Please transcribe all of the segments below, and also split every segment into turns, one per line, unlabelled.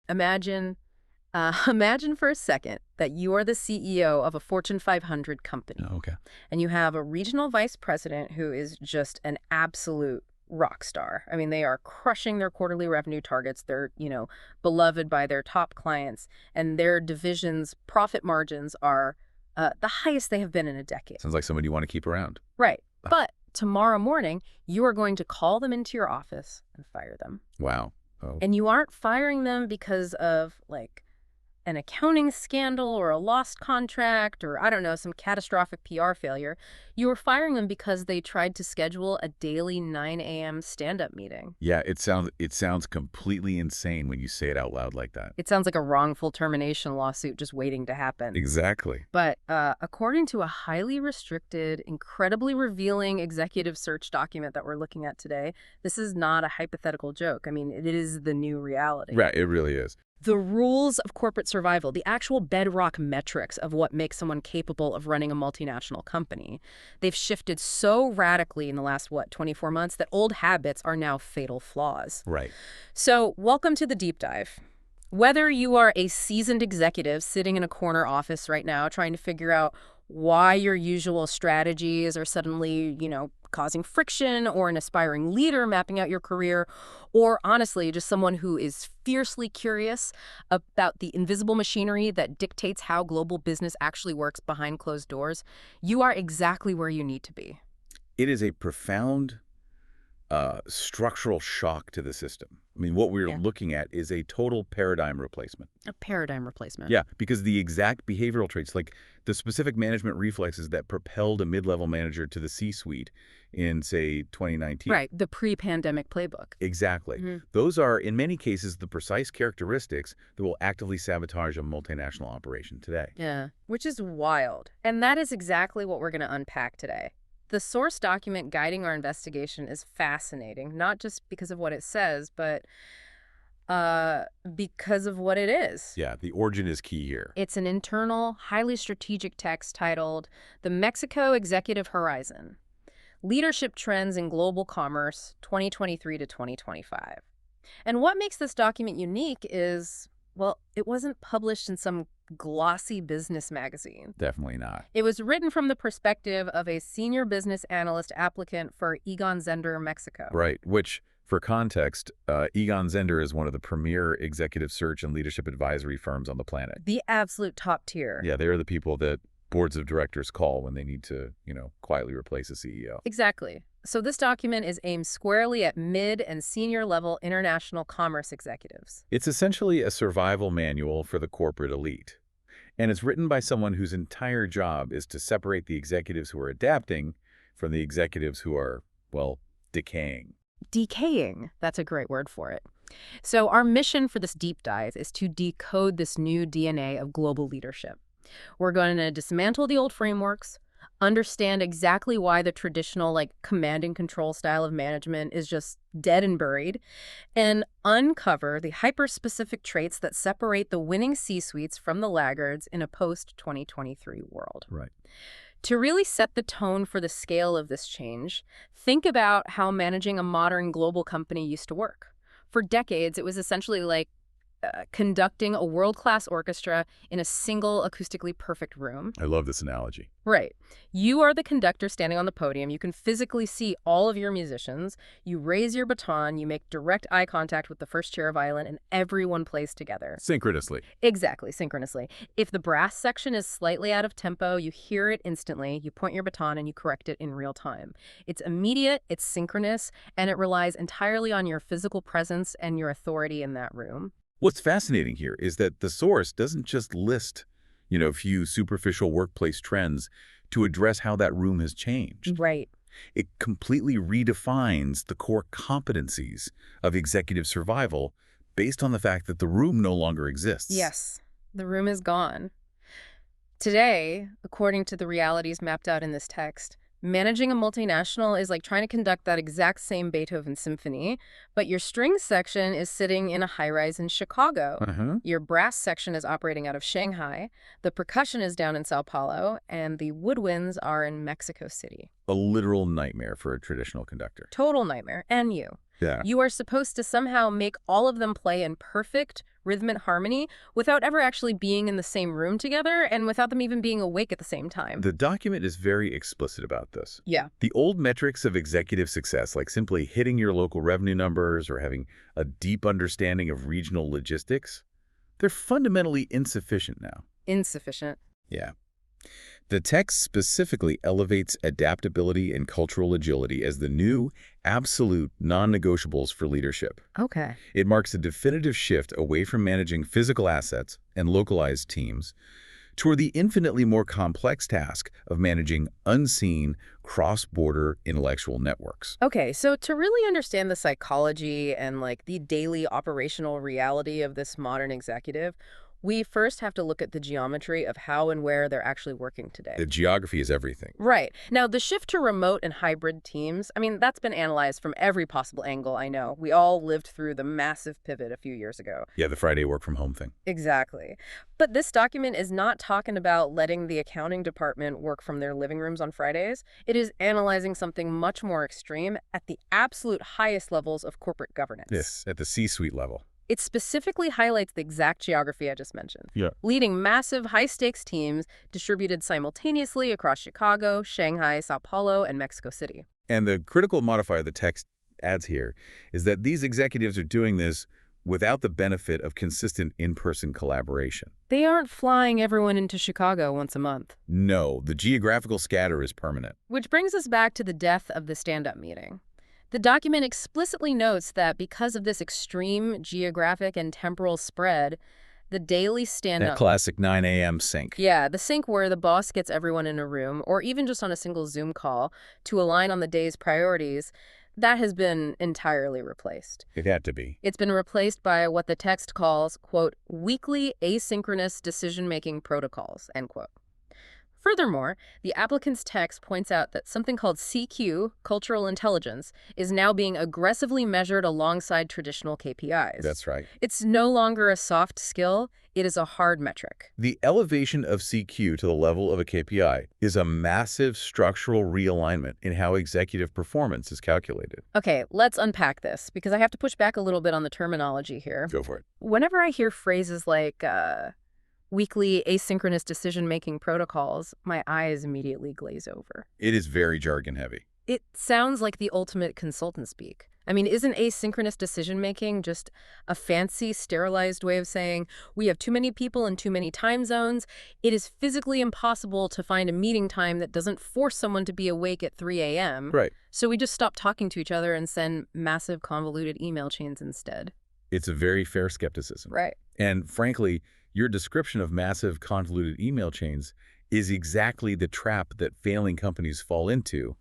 Imagine, imagine for a second that you are the CEO of a Fortune 500 company,
Oh, okay.
and you have a regional vice president who is just an absolute rock star. I mean, they are crushing their quarterly revenue targets. They're, beloved by their top clients, and their division's profit margins are the highest they have been in a decade.
Sounds like somebody you want to keep around.
Right.
Ah.
But tomorrow morning, you are going to call them into your office and fire them.
Wow. Oh,
And you aren't firing them because of, like, an accounting scandal or a lost contract or, I don't know, some catastrophic PR failure. You were firing them because they tried to schedule a daily 9 a.m. stand-up meeting.
yeah. It sounds completely insane when you say it out loud like that.
It sounds like a wrongful termination lawsuit just waiting to happen.
Exactly.
But according to a highly restricted, incredibly revealing executive search document that we're looking at today, this is not a hypothetical joke. I mean, it is the new reality.
Right. It really is.
The rules of corporate survival, the actual bedrock metrics of what makes someone capable of running a multinational company, they've shifted so radically in the last, 24 months that old habits are now fatal flaws.
Right.
So, welcome to the deep dive. Whether you are a seasoned executive sitting in a corner office right now trying to figure out why your usual strategies are suddenly, causing friction, or an aspiring leader mapping out your career, or honestly, just someone who is fiercely curious about the invisible machinery that dictates how global business actually works behind closed doors, you are exactly where you need to be.
It is a profound structural shock to the system. I mean, what we're
Yeah.
looking at is a total paradigm replacement.
A paradigm replacement.
Yeah, because the exact behavioral traits, like the specific management reflexes that propelled a mid-level manager to the C-suite in, say, 2019.
Right, the pre-pandemic playbook.
Exactly.
Mhm.
Those are, in many cases, the precise characteristics that will actively sabotage a multinational operation today.
Yeah, which is wild. And that is exactly what we're going to unpack today. The source document guiding our investigation is fascinating, not just because of what it says, but because of what it is.
Yeah, the origin is key here.
It's an internal, highly strategic text titled The Mexico Executive Horizon: Leadership Trends in Global Commerce 2023 to 2025. And what makes this document unique is, well, it wasn't published in some glossy business magazine.
Definitely not.
It was written from the perspective of a senior business analyst applicant for Egon Zehnder, Mexico.
Right, which, for context, Egon Zehnder is one of the premier executive search and leadership advisory firms on the planet.
The absolute top tier.
Yeah, they're the people that boards of directors call when they need to, quietly replace a CEO.
Exactly. So this document is aimed squarely at mid and senior level international commerce executives.
It's essentially a survival manual for the corporate elite. And it's written by someone whose entire job is to separate the executives who are adapting from the executives who are, well, decaying.
Decaying. That's a great word for it. So our mission for this deep dive is to decode this new DNA of global leadership. We're going to dismantle the old frameworks, understand exactly why the traditional, command and control style of management is just dead and buried, and uncover the hyper-specific traits that separate the winning C-suites from the laggards in a post-2023 world.
Right.
To really set the tone for the scale of this change, think about how managing a modern global company used to work. For decades, it was essentially like conducting a world-class orchestra in a single acoustically perfect room.
I love this analogy.
Right. You are the conductor standing on the podium. You can physically see all of your musicians. You raise your baton. You make direct eye contact with the first chair violin, and everyone plays together.
Synchronously.
Exactly, synchronously. If the brass section is slightly out of tempo, you hear it instantly. You point your baton and you correct it in real time. It's immediate, it's synchronous, and it relies entirely on your physical presence and your authority in that room.
What's fascinating here is that the source doesn't just list, a few superficial workplace trends to address how that room has changed.
Right.
It completely redefines the core competencies of executive survival based on the fact that the room no longer exists.
Yes, the room is gone. Today, according to the realities mapped out in this text, managing a multinational is like trying to conduct that exact same Beethoven symphony, but your strings section is sitting in a high-rise in Chicago. Your brass section is operating out of Shanghai, the percussion is down in Sao Paulo, and the woodwinds are in Mexico City.
A literal nightmare for a traditional conductor.
Total nightmare. And you.
Yeah.
You are supposed to somehow make all of them play in perfect rhythmic harmony without ever actually being in the same room together and without them even being awake at the same time.
The document is very explicit about this.
Yeah.
The old metrics of executive success, like simply hitting your local revenue numbers or having a deep understanding of regional logistics, they're fundamentally insufficient now.
Insufficient.
Yeah. The text specifically elevates adaptability and cultural agility as the new, absolute non-negotiables for leadership.
Okay.
It marks a definitive shift away from managing physical assets and localized teams toward the infinitely more complex task of managing unseen, cross-border intellectual networks.
Okay, so to really understand the psychology and like the daily operational reality of this modern executive, we first have to look at the geometry of how and where they're actually working today.
The geography is everything.
Right. Now, the shift to remote and hybrid teams, I mean, that's been analyzed from every possible angle, I know. We all lived through the massive pivot a few years ago.
Yeah, the Friday work from home thing.
Exactly. But this document is not talking about letting the accounting department work from their living rooms on Fridays. It is analyzing something much more extreme at the absolute highest levels of corporate governance.
Yes, at the C-suite level.
It specifically highlights the exact geography I just mentioned,
Yeah.
leading massive high-stakes teams distributed simultaneously across Chicago, Shanghai, Sao Paulo, and Mexico City.
And the critical modifier the text adds here is that these executives are doing this without the benefit of consistent in-person collaboration.
They aren't flying everyone into Chicago once a month.
No, the geographical scatter is permanent.
Which brings us back to the death of the stand-up meeting. The document explicitly notes that because of this extreme geographic and temporal spread, the daily
That
stand-up...
classic 9 a.m. sync.
Yeah, the sync where the boss gets everyone in a room, or even just on a single Zoom call, to align on the day's priorities, that has been entirely replaced.
It had to be.
It's been replaced by what the text calls, quote, weekly asynchronous decision-making protocols, end quote. Furthermore, the applicant's text points out that something called CQ, cultural intelligence, is now being aggressively measured alongside traditional KPIs.
That's right.
It's no longer a soft skill, it is a hard metric.
The elevation of CQ to the level of a KPI is a massive structural realignment in how executive performance is calculated.
Okay, let's unpack this, because I have to push back a little bit on the terminology here.
Go for it.
Whenever I hear phrases like, weekly asynchronous decision-making protocols, my eyes immediately glaze over.
It is very jargon-heavy.
It sounds like the ultimate consultant speak. I mean, isn't asynchronous decision-making just a fancy, sterilized way of saying, we have too many people in too many time zones, it is physically impossible to find a meeting time that doesn't force someone to be awake at 3 a.m.,
Right.
so we just stop talking to each other and send massive convoluted email chains instead.
It's a very fair skepticism.
Right.
And frankly, your description of massive convoluted email chains is exactly the trap that failing companies fall into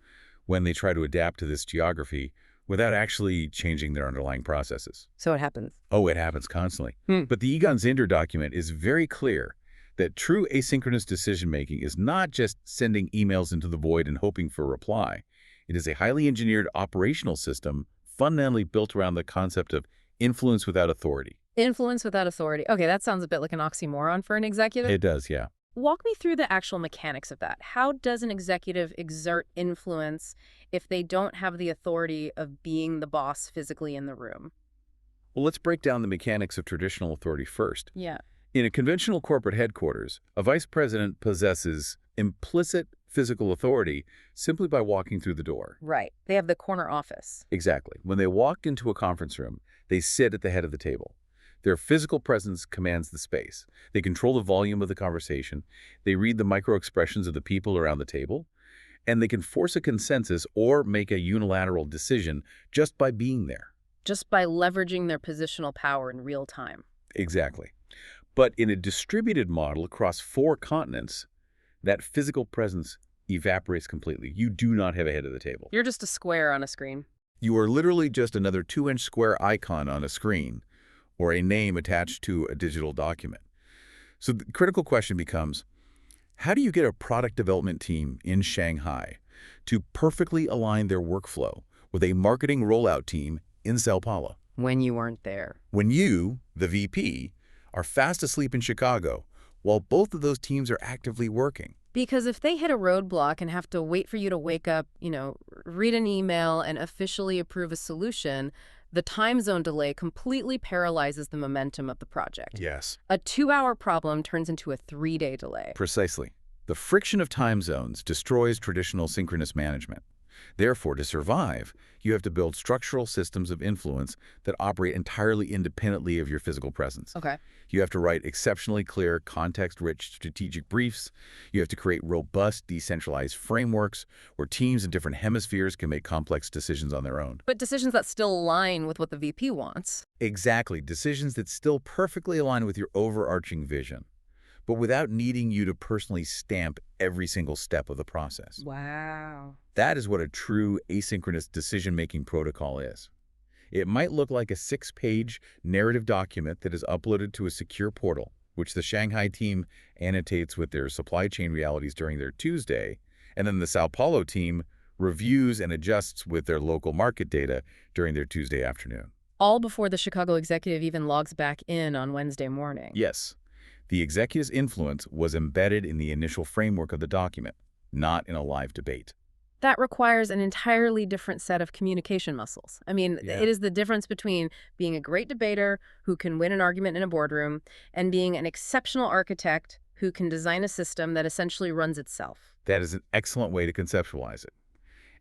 when they try to adapt to this geography without actually changing their underlying processes.
So it happens.
Oh, it happens constantly. But the Egon Zehnder document is very clear that true asynchronous decision-making is not just sending emails into the void and hoping for a reply. It is a highly engineered operational system fundamentally built around the concept of influence without authority.
Influence without authority. Okay, that sounds a bit like an oxymoron for an executive.
It does, yeah.
Walk me through the actual mechanics of that. How does an executive exert influence if they don't have the authority of being the boss physically in the room?
Well, let's break down the mechanics of traditional authority first.
Yeah.
In a conventional corporate headquarters, a vice president possesses implicit physical authority simply by walking through the door.
Right. They have the corner office.
Exactly. When they walk into a conference room, they sit at the head of the table. Their physical presence commands the space. They control the volume of the conversation. They read the micro-expressions of the people around the table. And they can force a consensus or make a unilateral decision just by being there.
Just by leveraging their positional power in real time.
Exactly. But in a distributed model across 4 continents, that physical presence evaporates completely. You do not have a head of the table.
You're just a square on a screen.
You are literally just another 2-inch square icon on a screen, or a name attached to a digital document. So the critical question becomes, how do you get a product development team in Shanghai to perfectly align their workflow with a marketing rollout team in Sao Paulo?
When you weren't there.
When you, the VP, are fast asleep in Chicago, while both of those teams are actively working.
Because if they hit a roadblock and have to wait for you to wake up, read an email and officially approve a solution, the time zone delay completely paralyzes the momentum of the project.
Yes.
A 2-hour problem turns into a 3-day delay.
Precisely. The friction of time zones destroys traditional synchronous management. Therefore, to survive, you have to build structural systems of influence that operate entirely independently of your physical presence.
Okay.
You have to write exceptionally clear, context-rich strategic briefs. You have to create robust, decentralized frameworks where teams in different hemispheres can make complex decisions on their own.
But decisions that still align with what the VP wants.
Exactly. Decisions that still perfectly align with your overarching vision, but without needing you to personally stamp every single step of the process.
Wow.
That is what a true asynchronous decision-making protocol is. It might look like a 6-page narrative document that is uploaded to a secure portal, which the Shanghai team annotates with their supply chain realities during their Tuesday, and then the Sao Paulo team reviews and adjusts with their local market data during their Tuesday afternoon.
All before the Chicago executive even logs back in on Wednesday morning.
Yes, the executive's influence was embedded in the initial framework of the document, not in a live debate.
That requires an entirely different set of communication muscles. I mean,
Yeah.
it is the difference between being a great debater who can win an argument in a boardroom and being an exceptional architect who can design a system that essentially runs itself.
That is an excellent way to conceptualize it.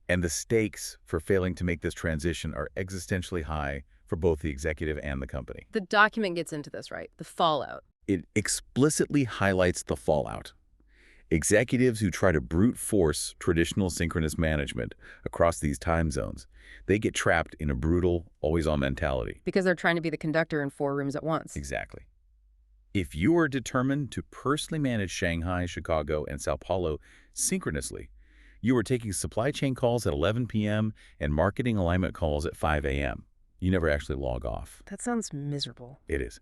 And the stakes for failing to make this transition are existentially high for both the executive and the company.
The document gets into this, right? The fallout.
It explicitly highlights the fallout. Executives who try to brute force traditional synchronous management across these time zones, they get trapped in a brutal, always-on mentality.
Because they're trying to be the conductor in 4 rooms at once.
Exactly. If you are determined to personally manage Shanghai, Chicago, and Sao Paulo synchronously, you are taking supply chain calls at 11 p.m. and marketing alignment calls at 5 a.m. You never actually log off.
That sounds miserable.
It is.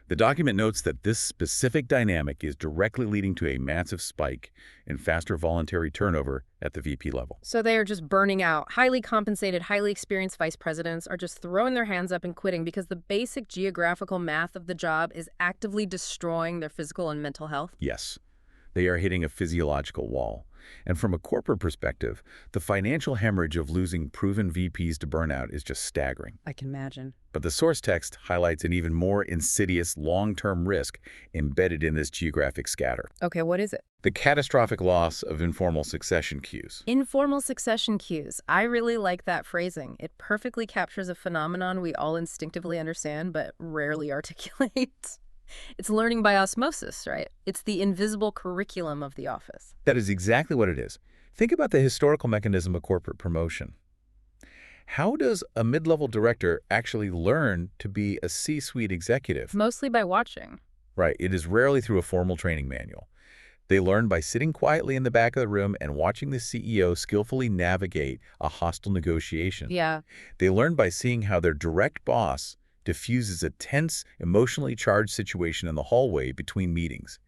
The document notes that this specific dynamic is directly leading to a massive spike in faster voluntary turnover at the VP level.
So they are just burning out. Highly compensated, highly experienced vice presidents are just throwing their hands up and quitting because the basic geographical math of the job is actively destroying their physical and mental health.
Yes, they are hitting a physiological wall. And from a corporate perspective, the financial hemorrhage of losing proven VPs to burnout is just staggering.
I can imagine.
But the source text highlights an even more insidious long-term risk embedded in this geographic scatter.
Okay, what is it?
The catastrophic loss of informal succession queues.
Informal succession queues. I really like that phrasing. It perfectly captures a phenomenon we all instinctively understand but rarely articulate. It's learning by osmosis, right? It's the invisible curriculum of the office.
That is exactly what it is. Think about the historical mechanism of corporate promotion. How does a mid-level director actually learn to be a C-suite executive?
Mostly by watching.
Right, it is rarely through a formal training manual. They learn by sitting quietly in the back of the room and watching the CEO skillfully navigate a hostile negotiation.
Yeah.
They learn by seeing how their direct boss diffuses a tense, emotionally charged situation in the hallway between meetings.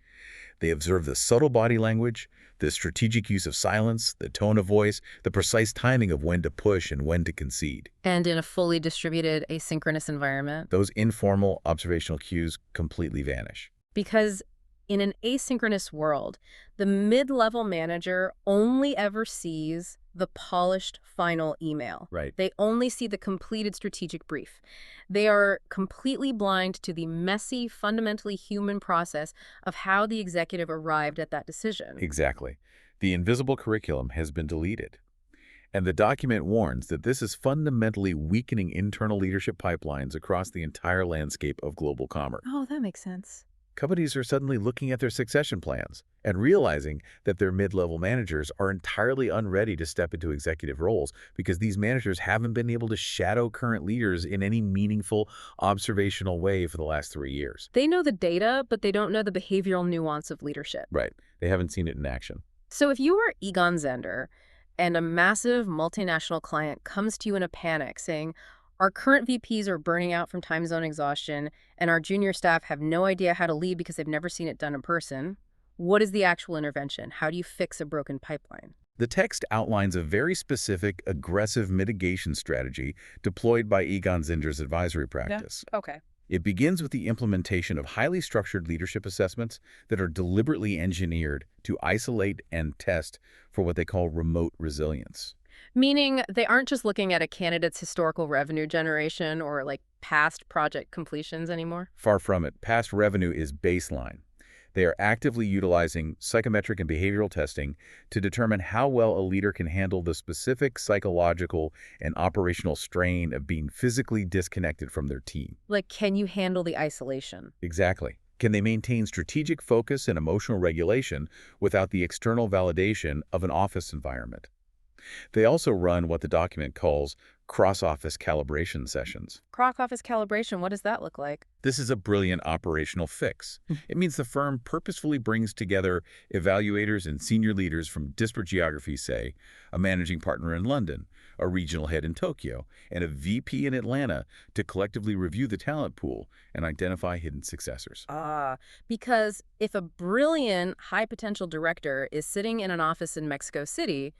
They observe the subtle body language, the strategic use of silence, the tone of voice, the precise timing of when to push and when to concede.
And in a fully distributed asynchronous environment.
Those informal observational cues completely vanish.
Because in an asynchronous world, the mid-level manager only ever sees the polished final email.
Right.
They only see the completed strategic brief. They are completely blind to the messy, fundamentally human process of how the executive arrived at that decision.
Exactly. The invisible curriculum has been deleted. And the document warns that this is fundamentally weakening internal leadership pipelines across the entire landscape of global commerce.
Oh, that makes sense.
Companies are suddenly looking at their succession plans and realizing that their mid-level managers are entirely unready to step into executive roles because these managers haven't been able to shadow current leaders in any meaningful, observational way for the last 3 years.
They know the data, but they don't know the behavioral nuance of leadership.
Right. They haven't seen it in action.
So if you are Egon Zehnder and a massive multinational client comes to you in a panic saying, our current VPs are burning out from time zone exhaustion, and our junior staff have no idea how to lead because they've never seen it done in person. What is the actual intervention? How do you fix a broken pipeline?
The text outlines a very specific, aggressive mitigation strategy deployed by Egon Zehnder's advisory practice.
Okay.
It begins with the implementation of highly structured leadership assessments that are deliberately engineered to isolate and test for what they call remote resilience.
Meaning they aren't just looking at a candidate's historical revenue generation or like past project completions anymore?
Far from it, past revenue is baseline. They are actively utilizing psychometric and behavioral testing to determine how well a leader can handle the specific psychological and operational strain of being physically disconnected from their team.
Like, can you handle the isolation?
Exactly. Can they maintain strategic focus and emotional regulation without the external validation of an office environment? They also run what the document calls cross-office calibration sessions.
Croc office calibration, what does that look like?
This is a brilliant operational fix. It means the firm purposefully brings together evaluators and senior leaders from disparate geographies, say, a managing partner in London, a regional head in Tokyo, and a VP in Atlanta to collectively review the talent pool and identify hidden successors.
Because if a brilliant, high-potential director is sitting in an office in Mexico City,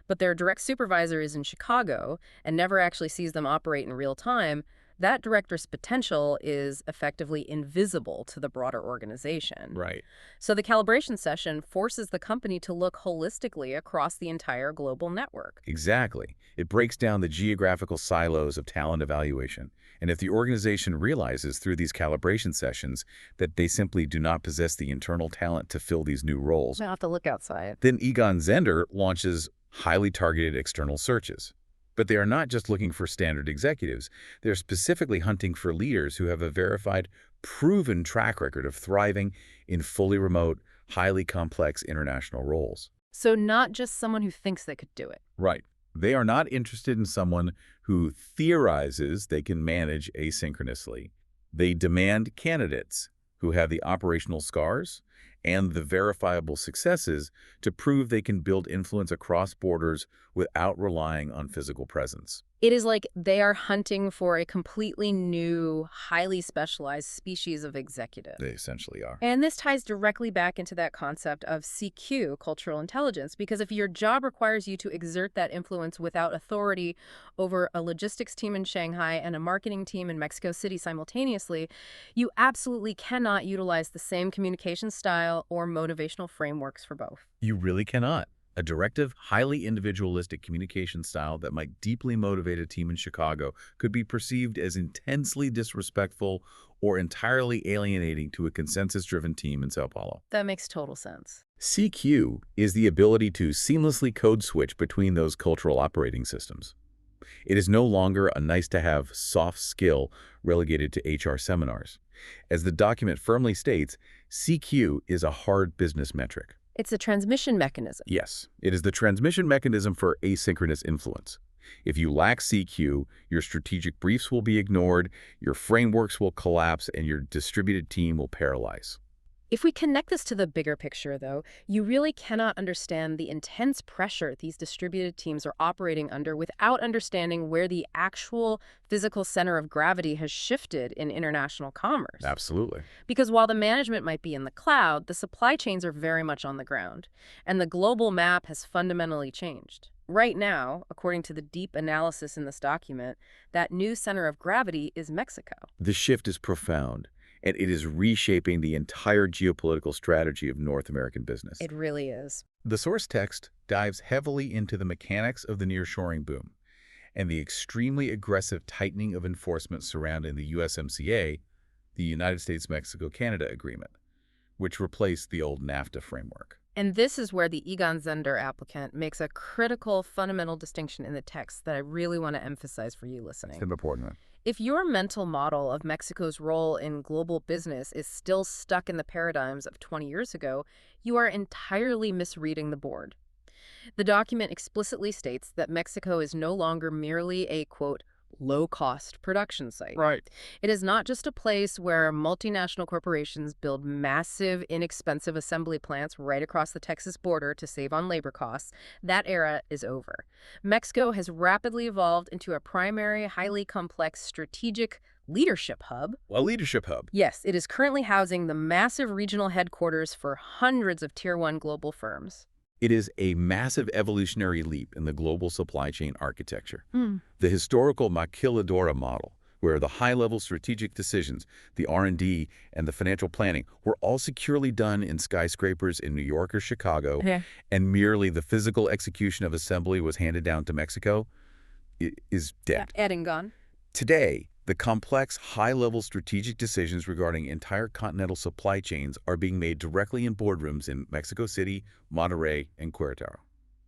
but their direct supervisor is in Chicago and never actually sees them operate in real time, that director's potential is effectively invisible to the broader organization.
Right.
So the calibration session forces the company to look holistically across the entire global network.
Exactly. It breaks down the geographical silos of talent evaluation. And if the organization realizes through these calibration sessions that they simply do not possess the internal talent to fill these new roles,
I'll have to look outside.
then Egon Zehnder launches highly targeted external searches. But they are not just looking for standard executives. They're specifically hunting for leaders who have a verified, proven track record of thriving in fully remote, highly complex international roles.
So not just someone who thinks they could do it.
Right. They are not interested in someone who theorizes they can manage asynchronously. They demand candidates who have the operational scars and the verifiable successes to prove they can build influence across borders without relying on physical presence.
It is like they are hunting for a completely new, highly specialized species of executive.
They essentially are.
And this ties directly back into that concept of CQ, cultural intelligence, because if your job requires you to exert that influence without authority over a logistics team in Shanghai and a marketing team in Mexico City simultaneously, you absolutely cannot utilize the same communication style or motivational frameworks for both.
You really cannot. A directive, highly individualistic communication style that might deeply motivate a team in Chicago could be perceived as intensely disrespectful or entirely alienating to a consensus-driven team in Sao Paulo.
That makes total sense.
CQ is the ability to seamlessly code switch between those cultural operating systems. It is no longer a nice-to-have soft skill relegated to HR seminars. As the document firmly states, CQ is a hard business metric.
It's a transmission mechanism.
Yes, it is the transmission mechanism for asynchronous influence. If you lack CQ, your strategic briefs will be ignored, your frameworks will collapse, and your distributed team will paralyze.
If we connect this to the bigger picture, though, you really cannot understand the intense pressure these distributed teams are operating under without understanding where the actual physical center of gravity has shifted in international commerce.
Absolutely.
Because while the management might be in the cloud, the supply chains are very much on the ground, and the global map has fundamentally changed. Right now, according to the deep analysis in this document, that new center of gravity is Mexico.
The shift is profound, and it is reshaping the entire geopolitical strategy of North American business.
It really is.
The source text dives heavily into the mechanics of the nearshoring boom and the extremely aggressive tightening of enforcement surrounding the USMCA, the United States-Mexico-Canada Agreement, which replaced the old NAFTA framework.
And this is where the Egon Zehnder applicant makes a critical, fundamental distinction in the text that I really want to emphasize for you listening.
It's important.
If your mental model of Mexico's role in global business is still stuck in the paradigms of 20 years ago, you are entirely misreading the board. The document explicitly states that Mexico is no longer merely a, quote, low-cost production site.
Right.
It is not just a place where multinational corporations build massive, inexpensive assembly plants right across the Texas border to save on labor costs. That era is over. Mexico has rapidly evolved into a primary, highly complex strategic leadership hub.
A leadership hub.
Yes, it is currently housing the massive regional headquarters for hundreds of Tier 1 global firms.
It is a massive evolutionary leap in the global supply chain architecture. The historical maquiladora model, where the high-level strategic decisions, the R&D, and the financial planning were all securely done in skyscrapers in New York or Chicago,
Yeah.
and merely the physical execution of assembly was handed down to Mexico, is dead.
Ed and gone.
Today, the complex, high-level strategic decisions regarding entire continental supply chains are being made directly in boardrooms in Mexico City, Monterrey, and Querétaro.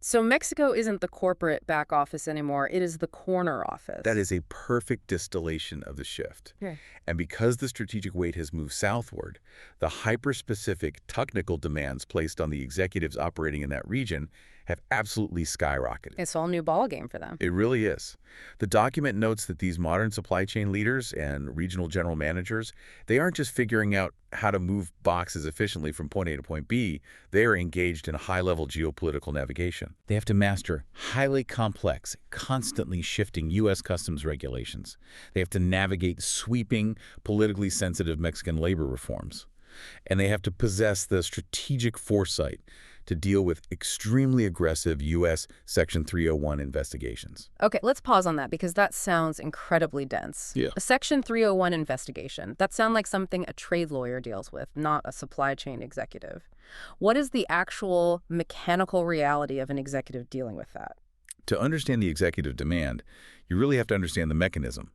So Mexico isn't the corporate back office anymore. It is the corner office.
That is a perfect distillation of the shift.
Yeah.
And because the strategic weight has moved southward, the hyper-specific technical demands placed on the executives operating in that region have absolutely skyrocketed.
It's all new ballgame for them.
It really is. The document notes that these modern supply chain leaders and regional general managers, they aren't just figuring out how to move boxes efficiently from point A to point B, they are engaged in high-level geopolitical navigation. They have to master highly complex, constantly shifting U.S. customs regulations. They have to navigate sweeping, politically sensitive Mexican labor reforms. And they have to possess the strategic foresight to deal with extremely aggressive U.S. Section 301 investigations.
Okay, let's pause on that because that sounds incredibly dense.
Yeah.
A Section 301 investigation, that sounds like something a trade lawyer deals with, not a supply chain executive. What is the actual mechanical reality of an executive dealing with that?
To understand the executive demand, you really have to understand the mechanism.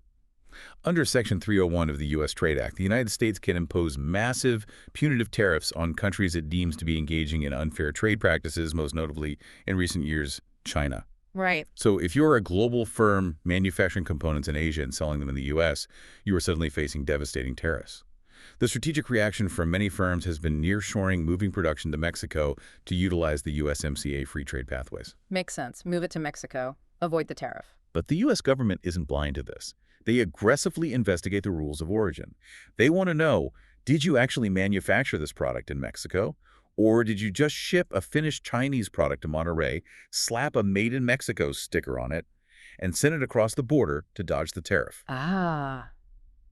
Under Section 301 of the U.S. Trade Act, the United States can impose massive punitive tariffs on countries it deems to be engaging in unfair trade practices, most notably, in recent years, China.
Right.
So if you're a global firm manufacturing components in Asia and selling them in the U.S., you are suddenly facing devastating tariffs. The strategic reaction from many firms has been nearshoring, moving production to Mexico to utilize the USMCA free trade pathways.
Makes sense. Move it to Mexico. Avoid the tariff.
But the U.S. government isn't blind to this. They aggressively investigate the rules of origin. They want to know, did you actually manufacture this product in Mexico? Or did you just ship a finished Chinese product to Monterrey, slap a Made in Mexico sticker on it, and send it across the border to dodge the tariff?
Ah.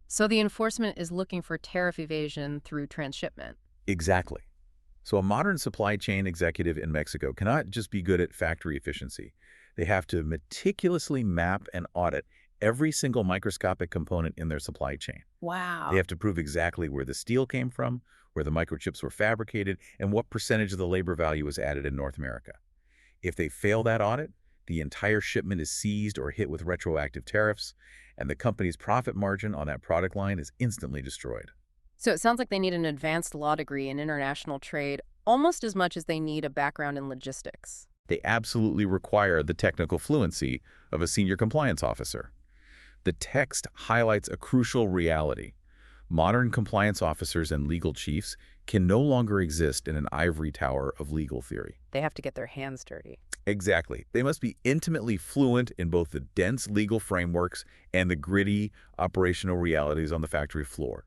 So the enforcement is looking for tariff evasion through transshipment.
Exactly. So a modern supply chain executive in Mexico cannot just be good at factory efficiency. They have to meticulously map and audit every single microscopic component in their supply chain.
Wow.
They have to prove exactly where the steel came from, where the microchips were fabricated, and what percentage of the labor value was added in North America. If they fail that audit, the entire shipment is seized or hit with retroactive tariffs, and the company's profit margin on that product line is instantly destroyed.
So it sounds like they need an advanced law degree in international trade almost as much as they need a background in logistics.
They absolutely require the technical fluency of a senior compliance officer. The text highlights a crucial reality. Modern compliance officers and legal chiefs can no longer exist in an ivory tower of legal theory.
They have to get their hands dirty.
Exactly. They must be intimately fluent in both the dense legal frameworks and the gritty operational realities on the factory floor.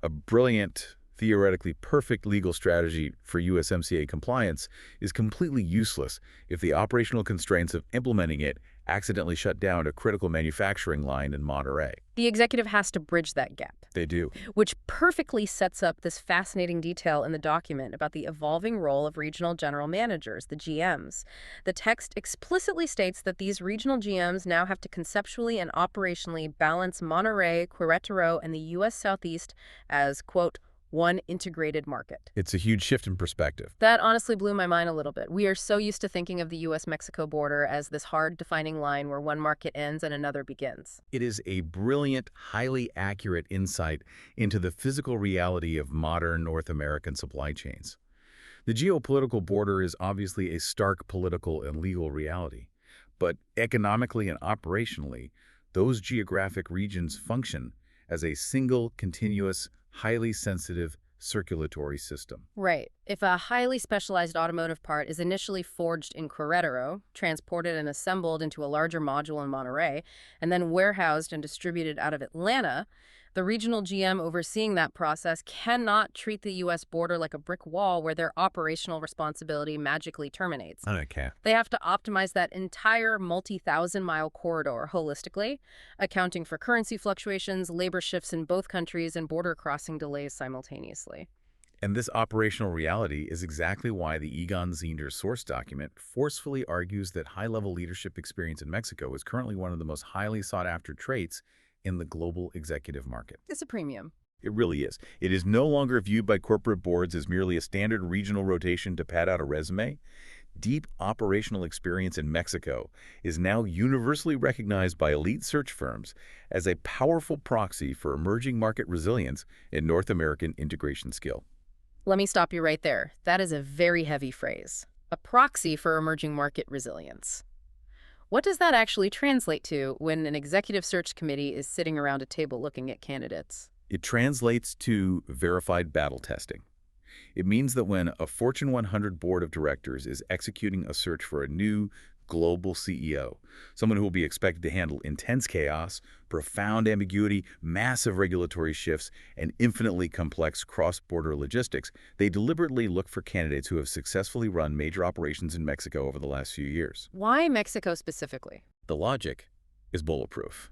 A brilliant, theoretically perfect legal strategy for USMCA compliance is completely useless if the operational constraints of implementing it accidentally shut down a critical manufacturing line in Monterrey.
The executive has to bridge that gap.
They do.
Which perfectly sets up this fascinating detail in the document about the evolving role of regional general managers, the GMs. The text explicitly states that these regional GMs now have to conceptually and operationally balance Monterrey, Querétaro, and the U.S. Southeast as, quote, one integrated market.
It's a huge shift in perspective.
That honestly blew my mind a little bit. We are so used to thinking of the U.S.-Mexico border as this hard defining line where one market ends and another begins.
It is a brilliant, highly accurate insight into the physical reality of modern North American supply chains. The geopolitical border is obviously a stark political and legal reality, but economically and operationally, those geographic regions function as a single, continuous, highly sensitive circulatory system.
Right. If a highly specialized automotive part is initially forged in Querétaro, transported and assembled into a larger module in Monterrey, and then warehoused and distributed out of Atlanta, the regional GM overseeing that process cannot treat the U.S. border like a brick wall where their operational responsibility magically terminates.
Okay.
They have to optimize that entire multi-thousand-mile corridor holistically, accounting for currency fluctuations, labor shifts in both countries, and border crossing delays simultaneously.
And this operational reality is exactly why the Egon Zehnder source document forcefully argues that high-level leadership experience in Mexico is currently one of the most highly sought-after traits in the global executive market.
It's a premium.
It really is. It is no longer viewed by corporate boards as merely a standard regional rotation to pad out a resume. Deep operational experience in Mexico is now universally recognized by elite search firms as a powerful proxy for emerging market resilience and North American integration skill.
Let me stop you right there. That is a very heavy phrase. A proxy for emerging market resilience. What does that actually translate to when an executive search committee is sitting around a table looking at candidates?
It translates to verified battle testing. It means that when a Fortune 100 board of directors is executing a search for a new global CEO, someone who will be expected to handle intense chaos, profound ambiguity, massive regulatory shifts, and infinitely complex cross-border logistics, they deliberately look for candidates who have successfully run major operations in Mexico over the last few years.
Why Mexico specifically?
The logic is bulletproof.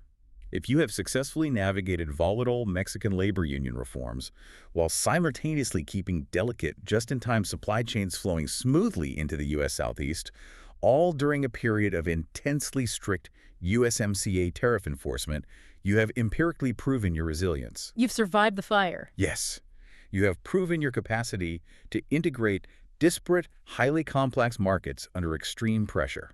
If you have successfully navigated volatile Mexican labor union reforms while simultaneously keeping delicate, just-in-time supply chains flowing smoothly into the U.S. Southeast, all during a period of intensely strict USMCA tariff enforcement, you have empirically proven your resilience.
You've survived the fire.
Yes, you have proven your capacity to integrate disparate, highly complex markets under extreme pressure.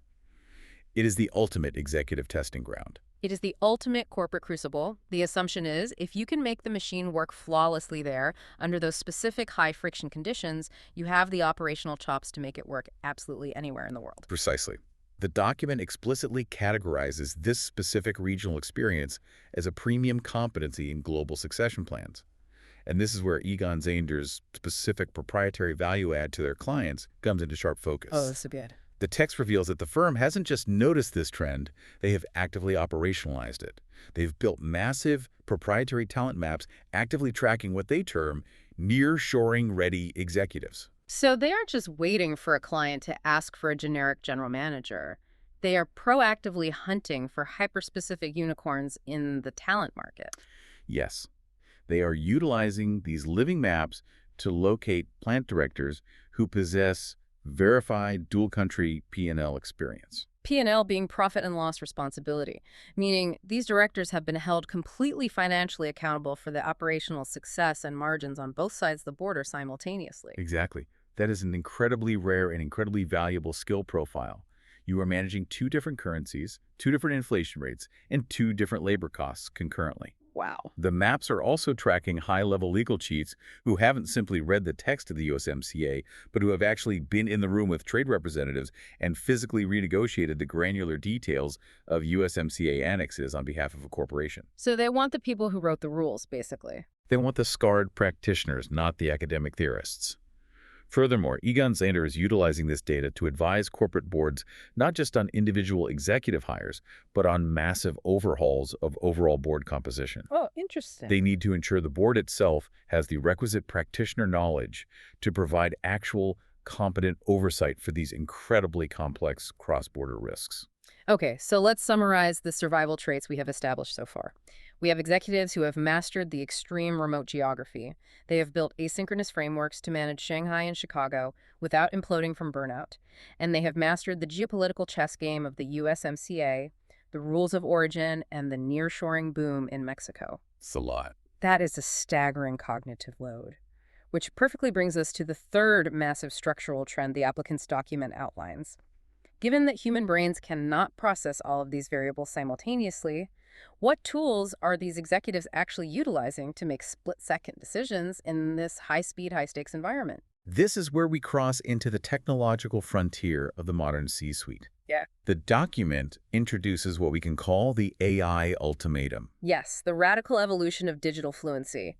It is the ultimate executive testing ground.
It is the ultimate corporate crucible. The assumption is if you can make the machine work flawlessly there under those specific high-friction conditions, you have the operational chops to make it work absolutely anywhere in the world.
Precisely. The document explicitly categorizes this specific regional experience as a premium competency in global succession plans. And this is where Egon Zehnder's specific proprietary value add to their clients comes into sharp focus.
Oh, that's so good.
The text reveals that the firm hasn't just noticed this trend, they have actively operationalized it. They've built massive proprietary talent maps actively tracking what they term nearshoring ready executives.
So they aren't just waiting for a client to ask for a generic general manager. They are proactively hunting for hyper-specific unicorns in the talent market.
Yes, they are utilizing these living maps to locate plant directors who possess verified dual-country P&L experience.
P&L being profit and loss responsibility, meaning these directors have been held completely financially accountable for the operational success and margins on both sides of the border simultaneously.
Exactly. That is an incredibly rare and incredibly valuable skill profile. You are managing two different currencies, two different inflation rates, and two different labor costs concurrently.
Wow.
The maps are also tracking high-level legal chiefs who haven't simply read the text of the USMCA, but who have actually been in the room with trade representatives and physically renegotiated the granular details of USMCA annexes on behalf of a corporation.
So they want the people who wrote the rules, basically.
They want the scarred practitioners, not the academic theorists. Furthermore, Egon Zehnder is utilizing this data to advise corporate boards not just on individual executive hires, but on massive overhauls of overall board composition.
Oh, interesting.
They need to ensure the board itself has the requisite practitioner knowledge to provide actual, competent oversight for these incredibly complex cross-border risks.
Okay, so let's summarize the survival traits we have established so far. We have executives who have mastered the extreme remote geography. They have built asynchronous frameworks to manage Shanghai and Chicago without imploding from burnout. And they have mastered the geopolitical chess game of the USMCA, the rules of origin, and the nearshoring boom in Mexico.
It's a lot.
That is a staggering cognitive load, which perfectly brings us to the third massive structural trend the applicant's document outlines. Given that human brains cannot process all of these variables simultaneously, what tools are these executives actually utilizing to make split-second decisions in this high-speed, high-stakes environment?
This is where we cross into the technological frontier of the modern C-suite.
Yeah.
The document introduces what we can call the AI ultimatum.
Yes, the radical evolution of digital fluency.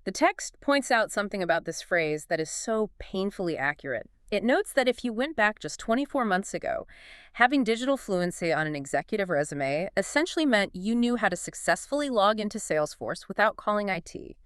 The text points out something about this phrase that is so painfully accurate. It notes that if you went back just 24 months ago, having digital fluency on an executive resume essentially meant you knew how to successfully log into Salesforce without calling IT,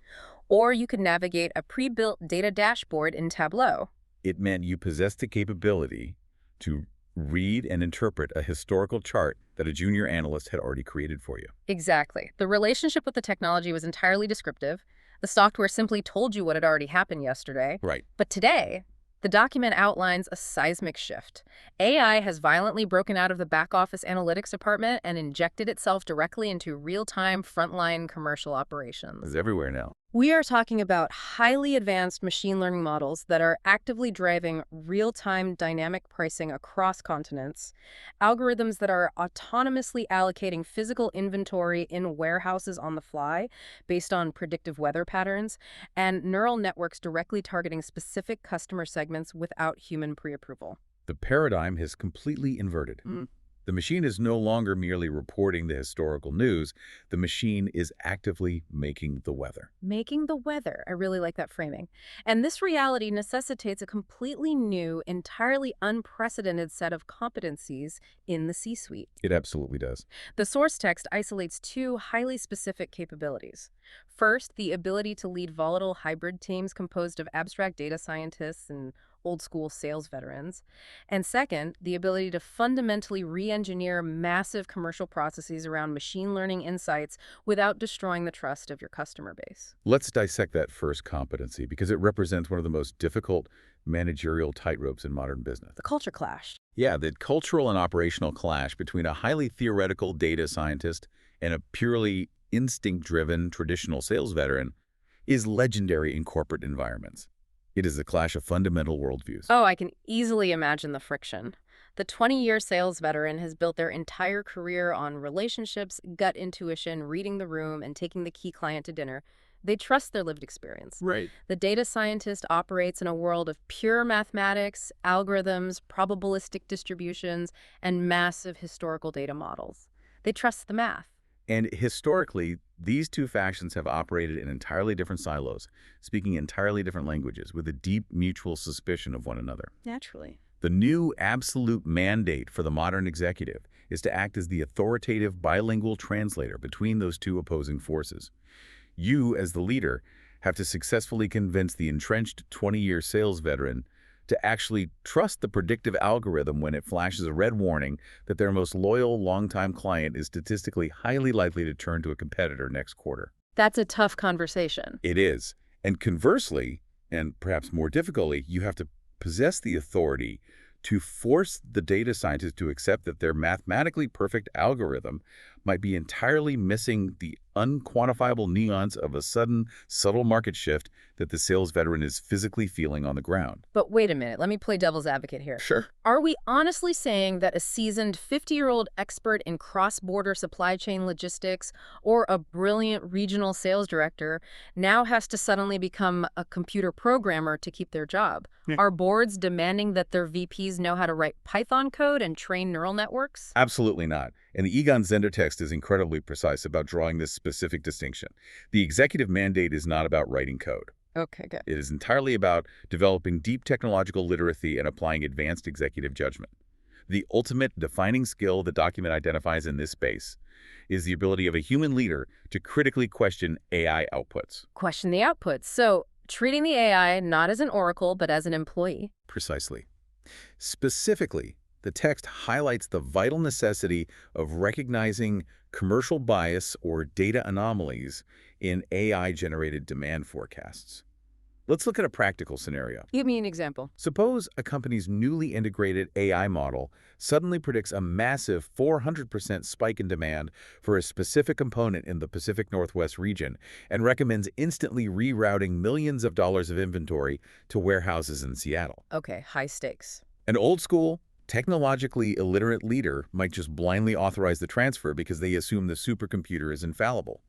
or you could navigate a pre-built data dashboard in Tableau.
It meant you possessed the capability to read and interpret a historical chart that a junior analyst had already created for you.
Exactly. The relationship with the technology was entirely descriptive. The software simply told you what had already happened yesterday.
Right.
But today, The document outlines a seismic shift. AI has violently broken out of the back-office analytics department and injected itself directly into real-time frontline commercial
It's
operations.
everywhere now.
We are talking about highly advanced machine learning models that are actively driving real-time dynamic pricing across continents, algorithms that are autonomously allocating physical inventory in warehouses on the fly based on predictive weather patterns, and neural networks directly targeting specific customer segments without human pre-approval.
The paradigm has completely inverted. The machine is no longer merely reporting the historical news. The machine is actively making the weather.
Making the weather. I really like that framing. And this reality necessitates a completely new, entirely unprecedented set of competencies in the C-suite.
It absolutely does.
The source text isolates two highly specific capabilities. First, the ability to lead volatile hybrid teams composed of abstract data scientists and old-school sales veterans. And second, the ability to fundamentally re-engineer massive commercial processes around machine learning insights without destroying the trust of your customer base.
Let's dissect that first competency because it represents one of the most difficult managerial tightropes in modern business.
The culture clash.
Yeah, the cultural and operational clash between a highly theoretical data scientist and a purely instinct-driven traditional sales veteran is legendary in corporate environments. It is a clash of fundamental worldviews.
Oh, I can easily imagine the friction. The 20-year sales veteran has built their entire career on relationships, gut intuition, reading the room, and taking the key client to dinner. They trust their lived experience.
Right.
The data scientist operates in a world of pure mathematics, algorithms, probabilistic distributions, and massive historical data models. They trust the math.
And historically, these two factions have operated in entirely different silos, speaking entirely different languages, with a deep mutual suspicion of one another.
Naturally.
The new absolute mandate for the modern executive is to act as the authoritative bilingual translator between those two opposing forces. You, as the leader, have to successfully convince the entrenched 20-year sales veteran to actually trust the predictive algorithm when it flashes a red warning that their most loyal, longtime client is statistically highly likely to turn to a competitor next quarter.
That's a tough conversation.
It is. And conversely, and perhaps more difficultly, you have to possess the authority to force the data scientist to accept that their mathematically perfect algorithm might be entirely missing the unquantifiable nuance of a sudden, subtle market shift that the sales veteran is physically feeling on the ground.
But wait a minute, let me play devil's advocate here.
Sure.
Are we honestly saying that a seasoned 50-year-old expert in cross-border supply chain logistics or a brilliant regional sales director now has to suddenly become a computer programmer to keep their job?
Yeah.
Are boards demanding that their VPs know how to write Python code and train neural networks?
Absolutely not. And the Egon Zehnder text is incredibly precise about drawing this specific distinction. The executive mandate is not about writing code.
Okay, good.
It is entirely about developing deep technological literacy and applying advanced executive judgment. The ultimate defining skill the document identifies in this space is the ability of a human leader to critically question AI outputs.
Question the outputs. So, treating the AI not as an oracle, but as an employee.
Precisely. Specifically, the text highlights the vital necessity of recognizing commercial bias or data anomalies in AI-generated demand forecasts. Let's look at a practical scenario.
Give me an example.
Suppose a company's newly integrated AI model suddenly predicts a massive 400% spike in demand for a specific component in the Pacific Northwest region and recommends instantly rerouting millions of dollars of inventory to warehouses in Seattle.
Okay, high stakes.
An old-school, technologically illiterate leader might just blindly authorize the transfer because they assume the supercomputer is infallible.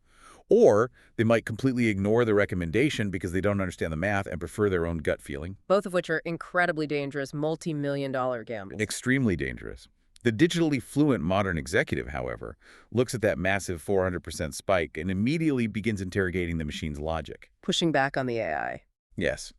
Or they might completely ignore the recommendation because they don't understand the math and prefer their own gut feeling.
Both of which are incredibly dangerous, multi-million-dollar gambles.
Extremely dangerous. The digitally fluent modern executive, however, looks at that massive 400% spike and immediately begins interrogating the machine's logic.
Pushing back on the AI.
Yes.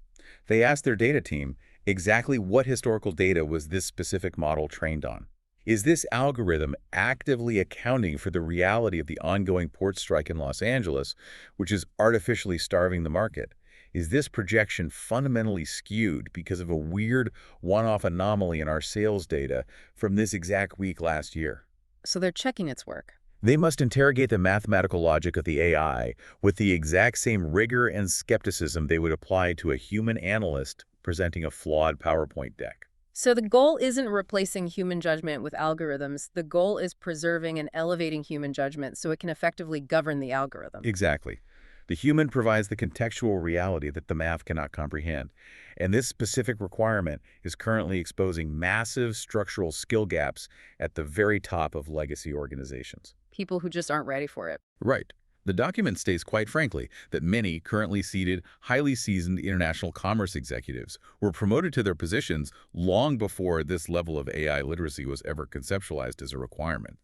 They ask their data team exactly what historical data was this specific model trained on. Is this algorithm actively accounting for the reality of the ongoing port strike in Los Angeles, which is artificially starving the market? Is this projection fundamentally skewed because of a weird one-off anomaly in our sales data from this exact week last year?
So they're checking its work.
They must interrogate the mathematical logic of the AI with the exact same rigor and skepticism they would apply to a human analyst presenting a flawed PowerPoint deck.
So the goal isn't replacing human judgment with algorithms. The goal is preserving and elevating human judgment so it can effectively govern the algorithm.
Exactly. The human provides the contextual reality that the math cannot comprehend. And this specific requirement is currently exposing massive structural skill gaps at the very top of legacy organizations.
People who just aren't ready for it.
Right. The document states quite frankly that many currently seated, highly seasoned international commerce executives were promoted to their positions long before this level of AI literacy was ever conceptualized as a requirement.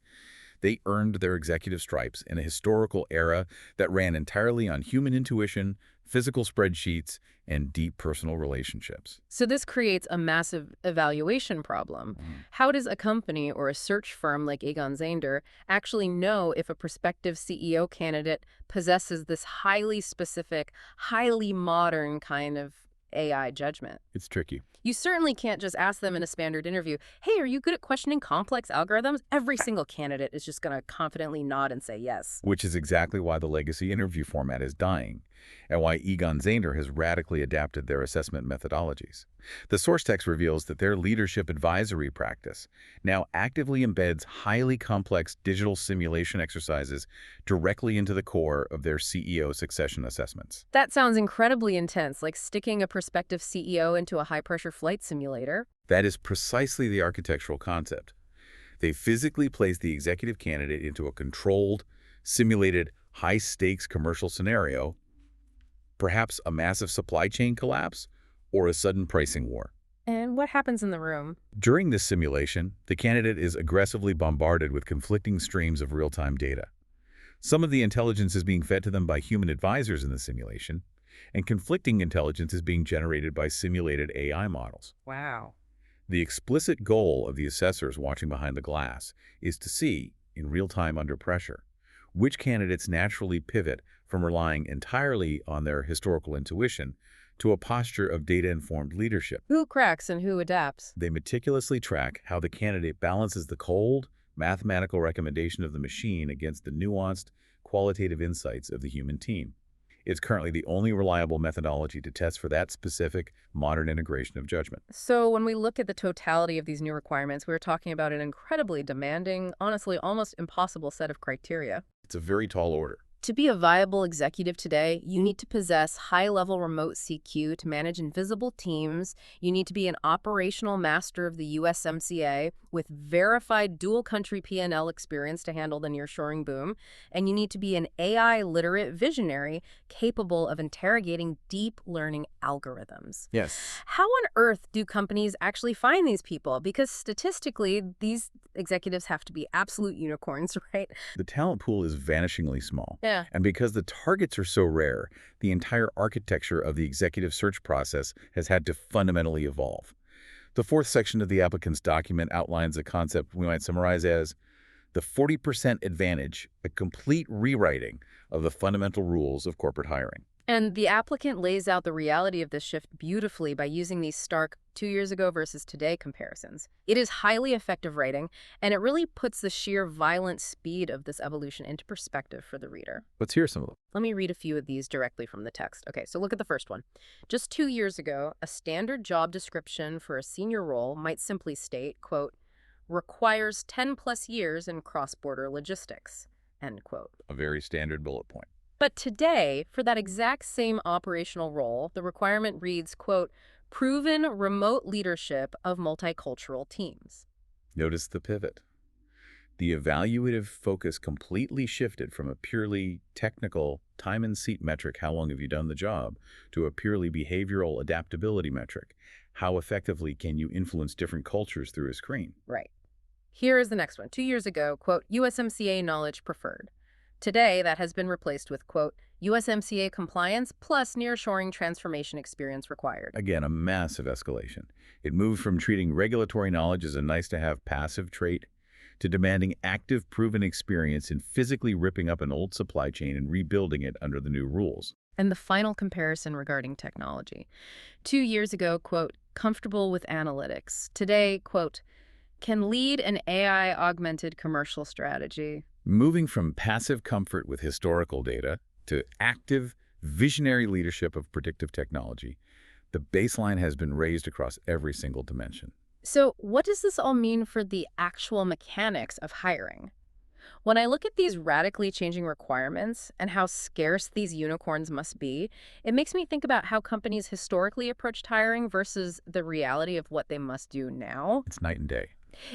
They earned their executive stripes in a historical era that ran entirely on human intuition, physical spreadsheets, and deep personal relationships.
So this creates a massive evaluation problem. How does a company or a search firm like Egon Zehnder actually know if a prospective CEO candidate possesses this highly specific, highly modern kind of AI judgment?
It's tricky.
You certainly can't just ask them in a standard interview, hey, are you good at questioning complex algorithms? Every single candidate is just going to confidently nod and say yes.
Which is exactly why the legacy interview format is dying, and why Egon Zehnder has radically adapted their assessment methodologies. The source text reveals that their leadership advisory practice now actively embeds highly complex digital simulation exercises directly into the core of their CEO succession assessments.
That sounds incredibly intense, like sticking a prospective CEO into a high-pressure flight simulator.
That is precisely the architectural concept. They physically place the executive candidate into a controlled, simulated, high-stakes commercial scenario, perhaps a massive supply chain collapse or a sudden pricing war.
And what happens in the room?
During this simulation, the candidate is aggressively bombarded with conflicting streams of real-time data. Some of the intelligence is being fed to them by human advisors in the simulation, and conflicting intelligence is being generated by simulated AI models.
Wow.
The explicit goal of the assessors watching behind the glass is to see, in real time under pressure, which candidates naturally pivot from relying entirely on their historical intuition to a posture of data-informed leadership.
Who cracks and who adapts?
They meticulously track how the candidate balances the cold, mathematical recommendation of the machine against the nuanced, qualitative insights of the human team. It's currently the only reliable methodology to test for that specific, modern integration of judgment.
So when we look at the totality of these new requirements, we're talking about an incredibly demanding, honestly almost impossible set of criteria.
It's a very tall order.
To be a viable executive today, you need to possess high-level remote CQ to manage invisible teams. You need to be an operational master of the USMCA with verified dual-country P&L experience to handle the nearshoring boom. And you need to be an AI-literate visionary capable of interrogating deep learning algorithms.
Yes.
How on earth do companies actually find these people? Because statistically, these executives have to be absolute unicorns, right?
The talent pool is vanishingly small.
Yeah.
And because the targets are so rare, the entire architecture of the executive search process has had to fundamentally evolve. The fourth section of the applicant's document outlines a concept we might summarize as the 40% advantage, a complete rewriting of the fundamental rules of corporate hiring.
And the applicant lays out the reality of this shift beautifully by using these stark 2 years ago versus today comparisons. It is highly effective writing, and it really puts the sheer violent speed of this evolution into perspective for the reader.
Let's hear some of them.
Let me read a few of these directly from the text. Okay, so look at the first one. Just 2 years ago, a standard job description for a senior role might simply state, quote, requires 10 plus years in cross-border logistics, end quote.
A very standard bullet point.
But today, for that exact same operational role, the requirement reads, quote, proven remote leadership of multicultural teams.
Notice the pivot. The evaluative focus completely shifted from a purely technical time and seat metric, how long have you done the job, to a purely behavioral adaptability metric. How effectively can you influence different cultures through a screen?
Right. Here is the next one. 2 years ago, quote, USMCA knowledge preferred. Today, that has been replaced with, quote, USMCA compliance plus nearshoring transformation experience required.
Again, a massive escalation. It moved from treating regulatory knowledge as a nice-to-have passive trait to demanding active, proven experience in physically ripping up an old supply chain and rebuilding it under the new rules.
And the final comparison regarding technology. 2 years ago, quote, comfortable with analytics. Today, quote, can lead an AI-augmented commercial strategy.
Moving from passive comfort with historical data to active, visionary leadership of predictive technology, The baseline has been raised across every single dimension.
So what does this all mean for the actual mechanics of hiring? When I look at these radically changing requirements and how scarce these unicorns must be, it makes me think about how companies historically approached hiring versus the reality of what they must do now.
It's night and day.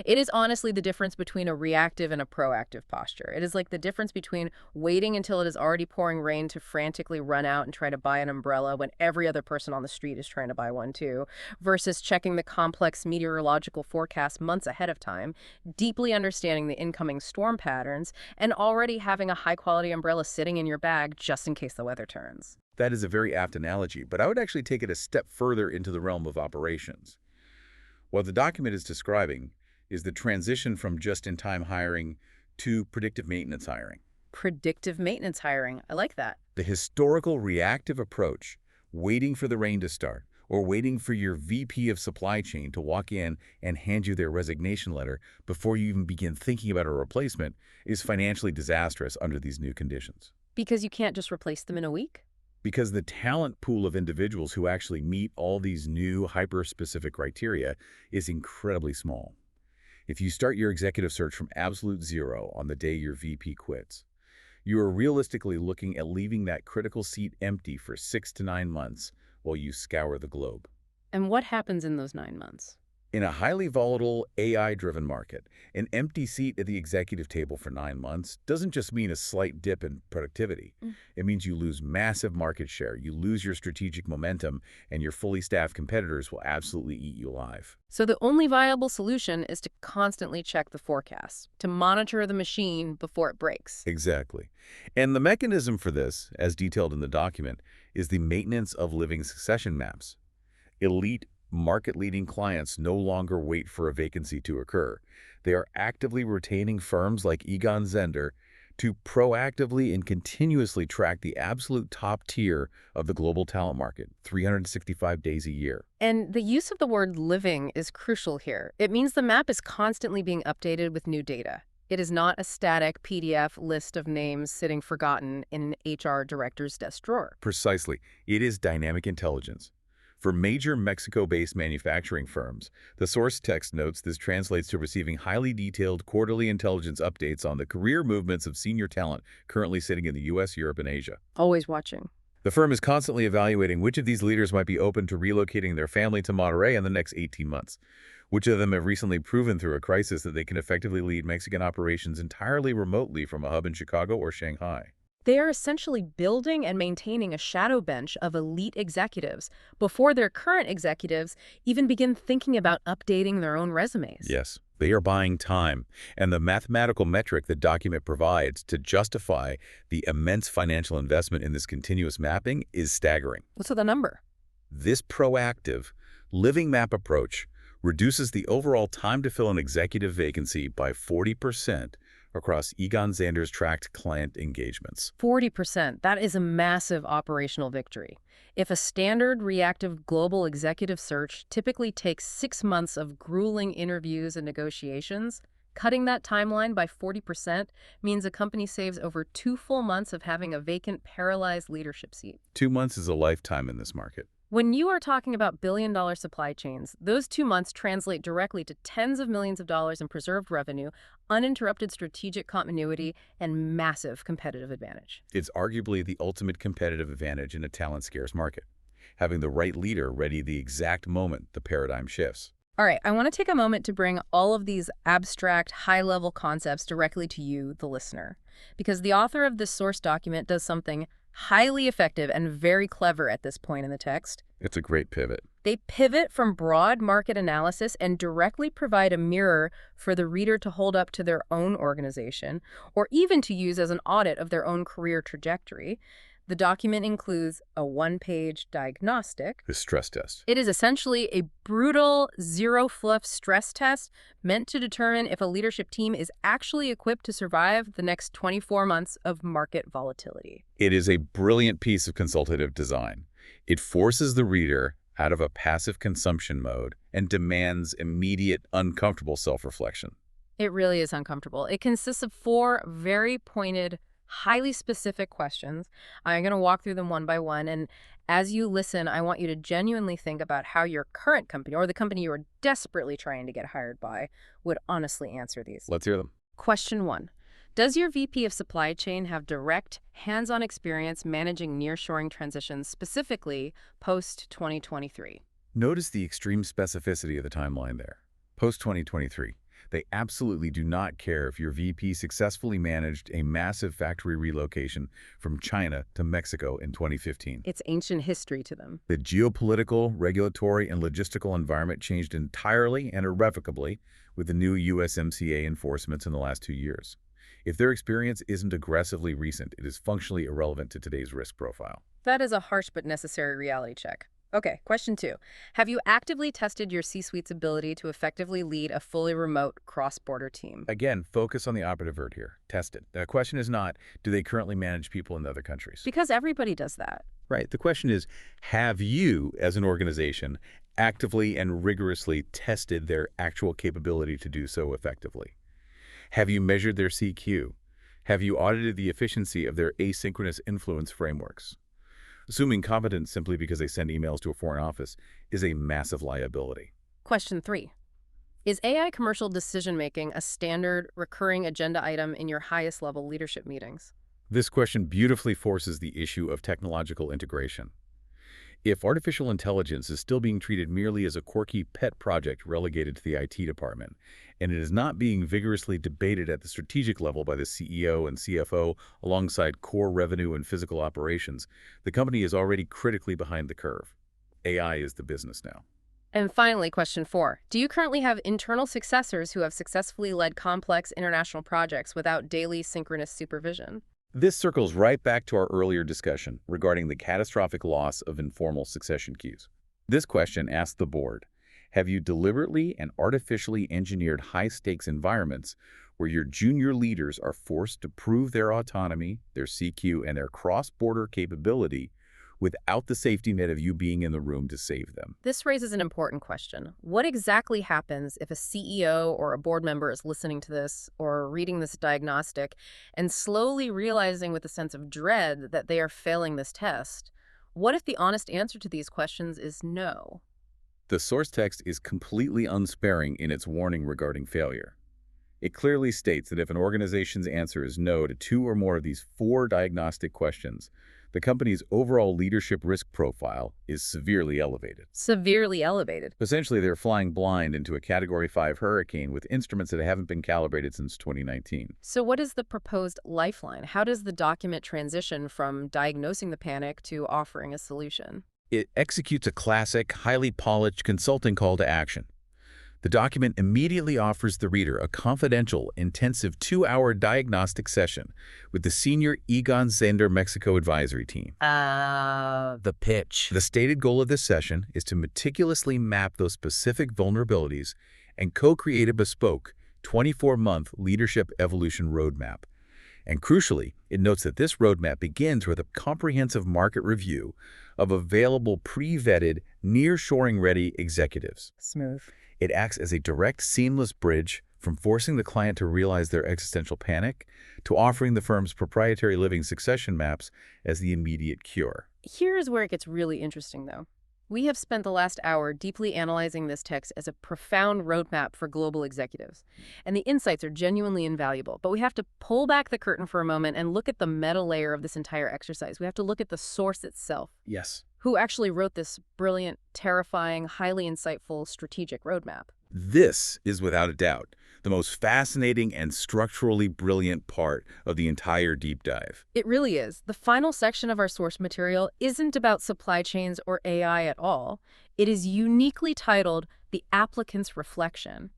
It is honestly the difference between a reactive and a proactive posture. It is like the difference between waiting until it is already pouring rain to frantically run out and try to buy an umbrella when every other person on the street is trying to buy one too, versus checking the complex meteorological forecast months ahead of time, deeply understanding the incoming storm patterns, and already having a high-quality umbrella sitting in your bag just in case the weather turns.
That is a very apt analogy, but I would actually take it a step further into the realm of operations. What the document is describing is the transition from just-in-time hiring to predictive maintenance hiring.
Predictive maintenance hiring. I like that.
The historical reactive approach, waiting for the rain to start, or waiting for your VP of supply chain to walk in and hand you their resignation letter before you even begin thinking about a replacement, is financially disastrous under these new conditions.
Because you can't just replace them in a week?
Because the talent pool of individuals who actually meet all these new hyper-specific criteria is incredibly small. If you start your executive search from absolute zero on the day your VP quits, you are realistically looking at leaving that critical seat empty for 6 to 9 months while you scour the globe.
And what happens in those 9 months?
In a highly volatile, AI-driven market, an empty seat at the executive table for 9 months doesn't just mean a slight dip in productivity. It means you lose massive market share, you lose your strategic momentum, and your fully staffed competitors will absolutely eat you alive.
So the only viable solution is to constantly check the forecast, to monitor the machine before it breaks.
Exactly. And the mechanism for this, as detailed in the document, is the maintenance of living succession maps. Elite, market-leading clients no longer wait for a vacancy to occur. They are actively retaining firms like Egon Zehnder to proactively and continuously track the absolute top tier of the global talent market, 365 days a year.
And the use of the word living is crucial here. It means the map is constantly being updated with new data. It is not a static PDF list of names sitting forgotten in an HR director's desk drawer.
Precisely. It is dynamic intelligence. For major Mexico-based manufacturing firms, the source text notes this translates to receiving highly detailed quarterly intelligence updates on the career movements of senior talent currently sitting in the US, Europe, and Asia.
Always watching.
The firm is constantly evaluating which of these leaders might be open to relocating their family to Monterrey in the next 18 months. Which of them have recently proven through a crisis that they can effectively lead Mexican operations entirely remotely from a hub in Chicago or Shanghai.
They are essentially building and maintaining a shadow bench of elite executives before their current executives even begin thinking about updating their own resumes.
Yes, they are buying time, and the mathematical metric the document provides to justify the immense financial investment in this continuous mapping is staggering.
What's the number?
This proactive, living map approach reduces the overall time to fill an executive vacancy by 40% across Egon Zehnder's tracked client engagements.
40%. That is a massive operational victory. If a standard reactive global executive search typically takes 6 months of grueling interviews and negotiations, cutting that timeline by 40% means a company saves over 2 full months of having a vacant, paralyzed leadership seat.
2 months is a lifetime in this market.
When you are talking about billion-dollar supply chains, those 2 months translate directly to tens of millions of dollars in preserved revenue, uninterrupted strategic continuity, and massive competitive advantage.
It's arguably the ultimate competitive advantage in a talent-scarce market, having the right leader ready the exact moment the paradigm shifts.
All right, I want to take a moment to bring all of these abstract, high-level concepts directly to you, the listener, because the author of this source document does something highly effective and very clever at this point in the text.
It's a great pivot.
They pivot from broad market analysis and directly provide a mirror for the reader to hold up to their own organization, or even to use as an audit of their own career trajectory. The document includes a 1-page diagnostic.
The stress test.
It is essentially a brutal, zero-fluff stress test meant to determine if a leadership team is actually equipped to survive the next 24 months of market volatility.
It is a brilliant piece of consultative design. It forces the reader out of a passive consumption mode and demands immediate, uncomfortable self-reflection.
It really is uncomfortable. It consists of 4 very pointed highly specific questions. I'm going to walk through them one by one. And as you listen, I want you to genuinely think about how your current company or the company you are desperately trying to get hired by would honestly answer these.
Let's hear them.
Question 1. Does your VP of supply chain have direct, hands-on experience managing nearshoring transitions, specifically post-2023?
Notice the extreme specificity of the timeline there. Post-2023, they absolutely do not care if your VP successfully managed a massive factory relocation from China to Mexico in 2015.
It's ancient history to them.
The geopolitical, regulatory, and logistical environment changed entirely and irrevocably with the new USMCA enforcements in the last 2 years. If their experience isn't aggressively recent, it is functionally irrelevant to today's risk profile.
That is a harsh but necessary reality check. Okay, question 2. Have you actively tested your C-suite's ability to effectively lead a fully remote cross-border team?
Again, focus on the operative word here. Test it. The question is not, do they currently manage people in other countries?
Because everybody does that.
Right. The question is, have you, as an organization, actively and rigorously tested their actual capability to do so effectively? Have you measured their CQ? Have you audited the efficiency of their asynchronous influence frameworks? Assuming competence simply because they send emails to a foreign office is a massive liability.
Question 3. Is AI commercial decision-making a standard, recurring agenda item in your highest-level leadership meetings?
This question beautifully forces the issue of technological integration. If artificial intelligence is still being treated merely as a quirky pet project relegated to the IT department, and it is not being vigorously debated at the strategic level by the CEO and CFO alongside core revenue and physical operations, the company is already critically behind the curve. AI is the business now.
And finally, question 4. Do you currently have internal successors who have successfully led complex international projects without daily synchronous supervision?
This circles right back to our earlier discussion regarding the catastrophic loss of informal succession queues. This question asks the board, have you deliberately and artificially engineered high-stakes environments where your junior leaders are forced to prove their autonomy, their CQ, and their cross-border capability without the safety net of you being in the room to save them?
This raises an important question. What exactly happens if a CEO or a board member is listening to this or reading this diagnostic and slowly realizing with a sense of dread that they are failing this test? What if the honest answer to these questions is no?
The source text is completely unsparing in its warning regarding failure. It clearly states that if an organization's answer is no to 2 or more of these 4 diagnostic questions, the company's overall leadership risk profile is severely elevated.
Severely elevated.
Essentially, they're flying blind into a Category 5 hurricane with instruments that haven't been calibrated since 2019.
So what is the proposed lifeline? How does the document transition from diagnosing the panic to offering a solution?
It executes a classic, highly polished consulting call to action. The document immediately offers the reader a confidential, intensive 2-hour diagnostic session with the senior Egon Zehnder Mexico advisory team.
The pitch.
The stated goal of this session is to meticulously map those specific vulnerabilities and co-create a bespoke 24-month leadership evolution roadmap. And crucially, it notes that this roadmap begins with a comprehensive market review of available pre-vetted, nearshoring-ready executives.
Smooth.
It acts as a direct, seamless bridge from forcing the client to realize their existential panic to offering the firm's proprietary living succession maps as the immediate cure.
Here's where it gets really interesting, though. We have spent the last hour deeply analyzing this text as a profound roadmap for global executives. And the insights are genuinely invaluable. But we have to pull back the curtain for a moment and look at the meta layer of this entire exercise. We have to look at the source itself.
Yes.
Who actually wrote this brilliant, terrifying, highly insightful strategic roadmap?
This is, without a doubt, the most fascinating and structurally brilliant part of the entire deep dive.
It really is. The final section of our source material isn't about supply chains or AI at all. It is uniquely titled The Applicant's Reflection.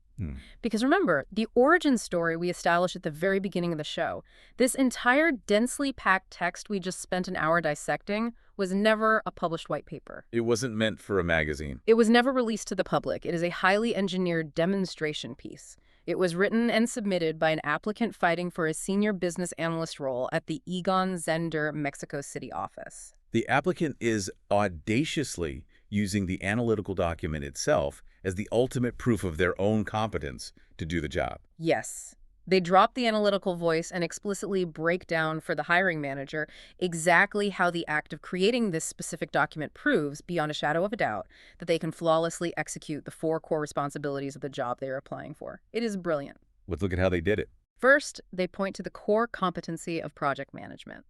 Because remember, the origin story we established at the very beginning of the show, this entire densely packed text we just spent an hour dissecting was never a published white paper.
It wasn't meant for a magazine.
It was never released to the public. It is a highly engineered demonstration piece. It was written and submitted by an applicant fighting for a senior business analyst role at the Egon Zehnder Mexico City office.
The applicant is audaciously using the analytical document itself as the ultimate proof of their own competence to do the job.
Yes. They drop the analytical voice and explicitly break down for the hiring manager exactly how the act of creating this specific document proves, beyond a shadow of a doubt, that they can flawlessly execute the 4 core responsibilities of the job they are applying for. It is brilliant.
Let's look at how they did it.
First, they point to the core competency of project management.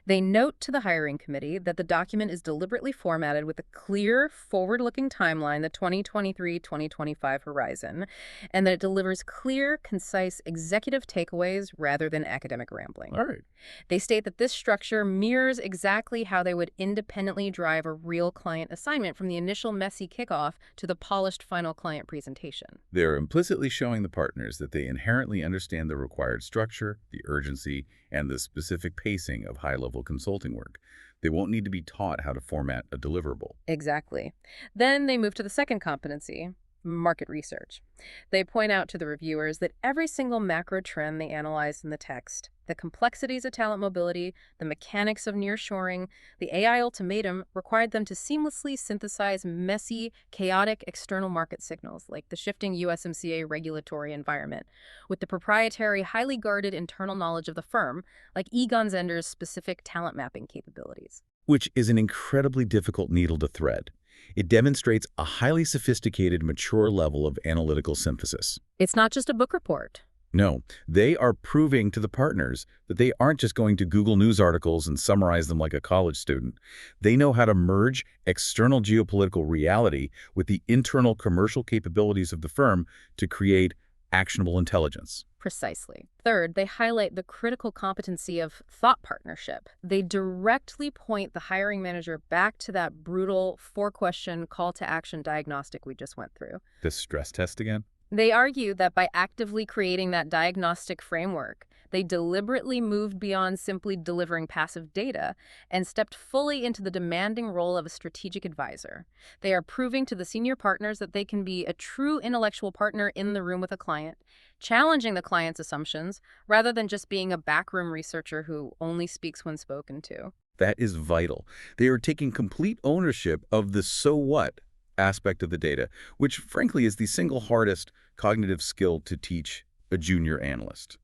They note to the hiring committee that the document is deliberately formatted with a clear, forward-looking timeline, the 2023-2025 horizon, and that it delivers clear, concise executive takeaways rather than academic rambling.
All right.
They state that this structure mirrors exactly how they would independently drive a real client assignment, from the initial messy kickoff to the polished final client presentation.
They're implicitly showing the partners that they inherently understand the required structure, the urgency, and the specific pacing of high-level consulting work. They won't need to be taught how to format a deliverable.
Exactly. Then they move to the second competency, market research. They point out to the reviewers that every single macro trend they analyzed in the text, the complexities of talent mobility, the mechanics of nearshoring, the AI ultimatum, required them to seamlessly synthesize messy, chaotic external market signals like the shifting USMCA regulatory environment with the proprietary, highly guarded internal knowledge of the firm, like Egon Zehnder's specific talent mapping capabilities.
Which is an incredibly difficult needle to thread. It demonstrates a highly sophisticated, mature level of analytical synthesis.
It's not just a book report.
No, they are proving to the partners that they aren't just going to Google News articles and summarize them like a college student. They know how to merge external geopolitical reality with the internal commercial capabilities of the firm to create actionable intelligence.
Precisely. Third, they highlight the critical competency of thought partnership. They directly point the hiring manager back to that brutal 4-question call to action diagnostic we just went through.
This stress test again?
They argue that by actively creating that diagnostic framework, they deliberately moved beyond simply delivering passive data and stepped fully into the demanding role of a strategic advisor. They are proving to the senior partners that they can be a true intellectual partner in the room with a client, challenging the client's assumptions rather than just being a backroom researcher who only speaks when spoken to.
That is vital. They are taking complete ownership of the so what aspect of the data, which frankly is the single hardest cognitive skill to teach a junior analyst.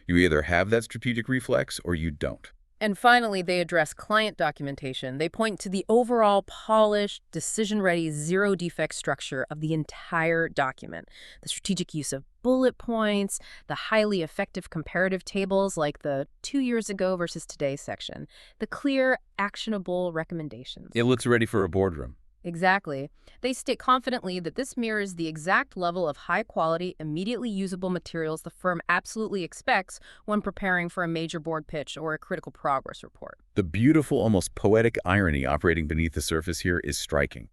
You either have that strategic reflex or you don't.
And finally, they address client documentation. They point to the overall polished, decision-ready, zero-defect structure of the entire document. The strategic use of bullet points, the highly effective comparative tables like the 2 years ago versus today section, the clear, actionable recommendations.
It looks ready for a boardroom.
Exactly. They state confidently that this mirrors the exact level of high-quality, immediately usable materials the firm absolutely expects when preparing for a major board pitch or a critical progress report.
The beautiful, almost poetic irony operating beneath the surface here is striking.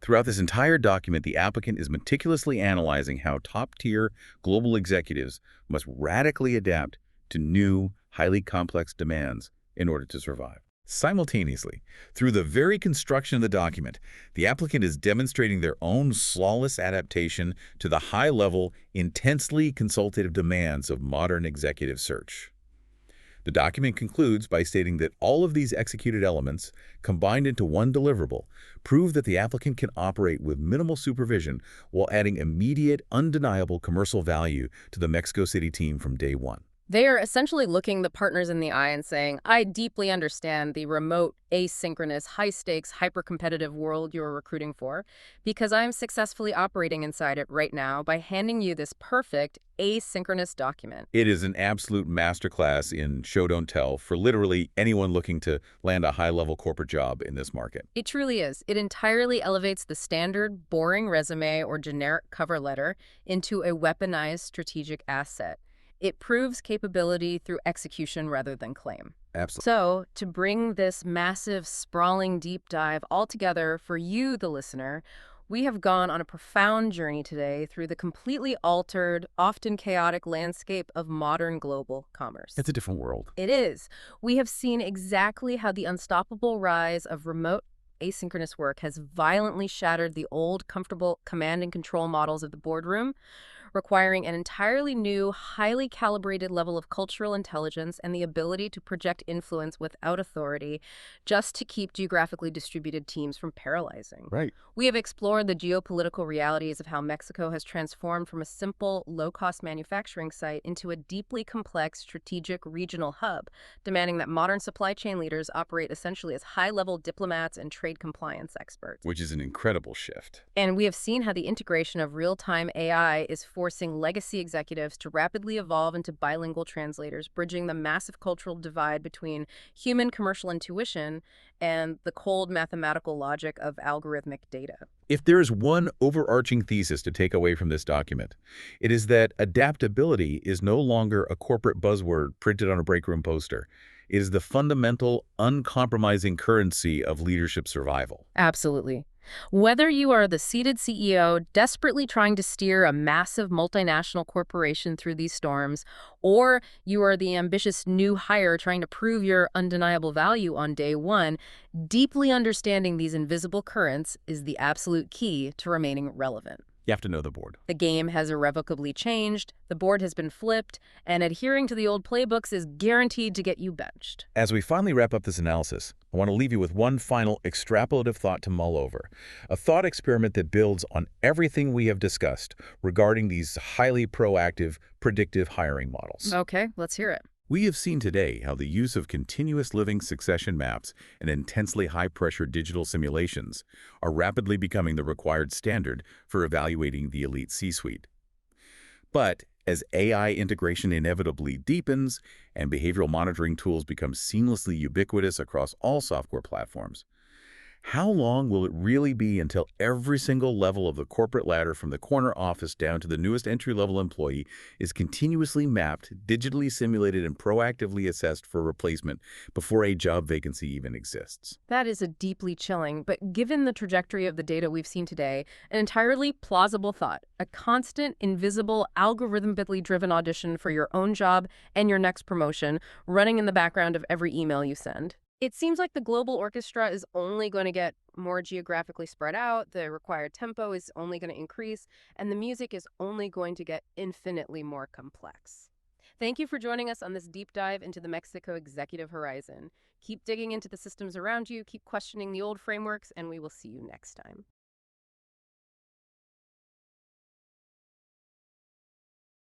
Throughout this entire document, the applicant is meticulously analyzing how top-tier global executives must radically adapt to new, highly complex demands in order to survive. Simultaneously, through the very construction of the document, the applicant is demonstrating their own flawless adaptation to the high-level, intensely consultative demands of modern executive search. The document concludes by stating that all of these executed elements, combined into one deliverable, prove that the applicant can operate with minimal supervision while adding immediate, undeniable commercial value to the Mexico City team from day one.
They are essentially looking the partners in the eye and saying, I deeply understand the remote, asynchronous, high-stakes, hyper-competitive world you're recruiting for, because I'm successfully operating inside it right now by handing you this perfect, asynchronous document.
It is an absolute masterclass in show don't tell for literally anyone looking to land a high-level corporate job in this market.
It truly is. It entirely elevates the standard, boring resume or generic cover letter into a weaponized strategic asset. It proves capability through execution rather than claim.
Absolutely.
So, to bring this massive, sprawling deep dive all together for you, the listener, we have gone on a profound journey today through the completely altered, often chaotic landscape of modern global commerce.
It's a different world.
It is. We have seen exactly how the unstoppable rise of remote, asynchronous work has violently shattered the old, comfortable command and control models of the boardroom, requiring an entirely new, highly calibrated level of cultural intelligence and the ability to project influence without authority just to keep geographically distributed teams from paralyzing.
Right.
We have explored the geopolitical realities of how Mexico has transformed from a simple, low-cost manufacturing site into a deeply complex strategic regional hub, demanding that modern supply chain leaders operate essentially as high-level diplomats and trade compliance experts.
Which is an incredible shift.
And we have seen how the integration of real-time AI is forcing legacy executives to rapidly evolve into bilingual translators, bridging the massive cultural divide between human commercial intuition and the cold mathematical logic of algorithmic data.
If there is one overarching thesis to take away from this document, it is that adaptability is no longer a corporate buzzword printed on a breakroom poster. It is the fundamental, uncompromising currency of leadership survival.
Absolutely. Whether you are the seated CEO desperately trying to steer a massive multinational corporation through these storms, or you are the ambitious new hire trying to prove your undeniable value on day one, deeply understanding these invisible currents is the absolute key to remaining relevant.
You have to know the board.
The game has irrevocably changed, the board has been flipped, and adhering to the old playbooks is guaranteed to get you benched.
As we finally wrap up this analysis, I want to leave you with one final extrapolative thought to mull over. A thought experiment that builds on everything we have discussed regarding these highly proactive, predictive hiring models.
Okay, let's hear it.
We have seen today how the use of continuous living succession maps and intensely high-pressure digital simulations are rapidly becoming the required standard for evaluating the elite C-suite. But as AI integration inevitably deepens and behavioral monitoring tools become seamlessly ubiquitous across all software platforms, how long will it really be until every single level of the corporate ladder, from the corner office down to the newest entry-level employee, is continuously mapped, digitally simulated, and proactively assessed for replacement before a job vacancy even exists?
That is a deeply chilling, but given the trajectory of the data we've seen today, an entirely plausible thought. A constant, invisible, algorithmically driven audition for your own job and your next promotion, running in the background of every email you send. It seems like the global orchestra is only going to get more geographically spread out, the required tempo is only going to increase, and the music is only going to get infinitely more complex. Thank you for joining us on this deep dive into the Mexico executive horizon. Keep digging into the systems around you, keep questioning the old frameworks, and we will see you next time.